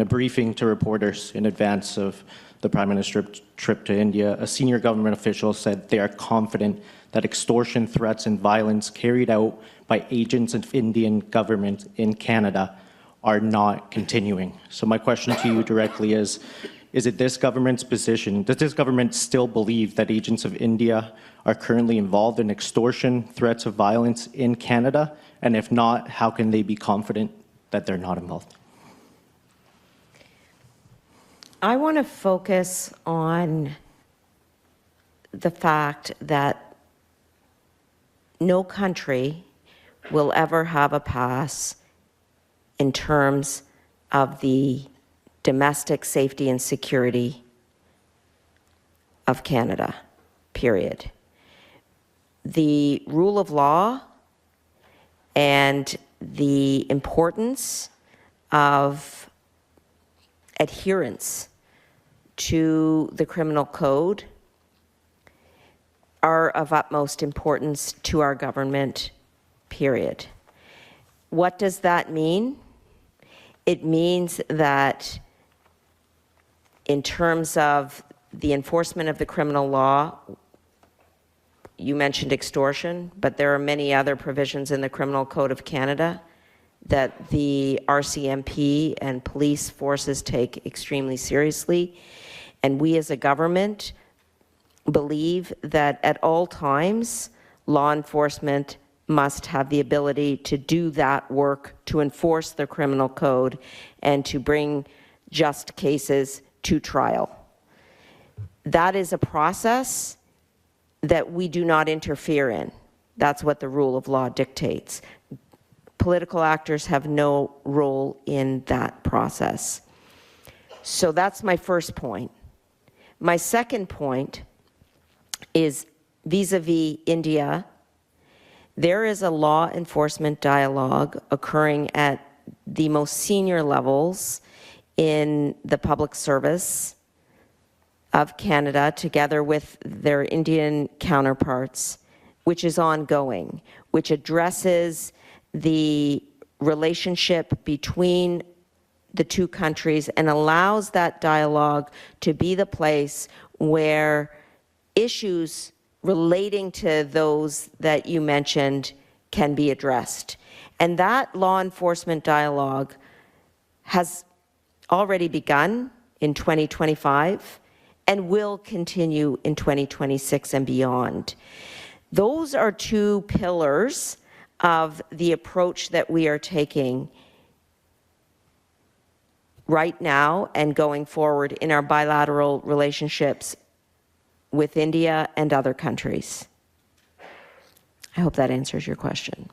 In a briefing to reporters in advance of the Prime Minister's trip to India, a senior government official said they are confident that extortion threats and violence carried out by agents of Indian government in Canada are not continuing. So my question to you directly is it this government's position, does this government still believe that agents of India are currently involved in extortion, threats of violence in Canada? And if not, how can they be confident that they're not involved? I want to focus on the fact that no country will ever have a pass in terms of the domestic safety and security of Canada, period. The rule of law and the importance of adherence to the criminal code are of utmost importance to our government, period. What does that mean? It means that in terms of the enforcement of the criminal law, you mentioned extortion, but there are many other provisions in the Criminal Code of Canada that the RCMP and police forces take extremely seriously. And we as a government believe that at all times, law enforcement must have the ability to do that work, to enforce the criminal code, and to bring just cases to trial. That is a process that we do not interfere in. That's what the rule of law dictates. Political actors have no role in that process. So that's my first point. My second point is vis-a-vis India. There is a law enforcement dialogue occurring at the most senior levels in the public service of Canada, together with their Indian counterparts, which is ongoing, which addresses the relationship between the two countries and allows that dialogue to be the place where issues relating to those that you mentioned can be addressed. And that law enforcement dialogue has already begun in 2025 and will continue in 2026 and beyond. Those are two pillars of the approach that we are taking right now and going forward in our bilateral relationships with India and other countries. I hope that answers your question.